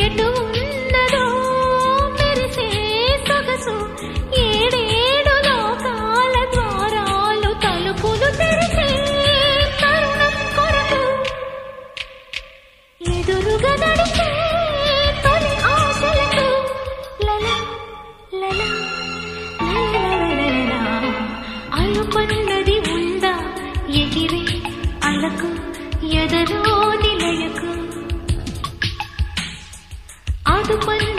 ఎటు ఉన్నదో మెరిసే సొగసు ఏడేడు లోకాల ద్వారాలు తలుపులు తెరిచే తరుణం కొరకు ఎదురుగా నడిచే తొలి ఆశలకు లలా లలా లలా అనుకున్నది ఉందా ఎగిరే అలకు ఎదరో నిలయకు ఆదుకున్న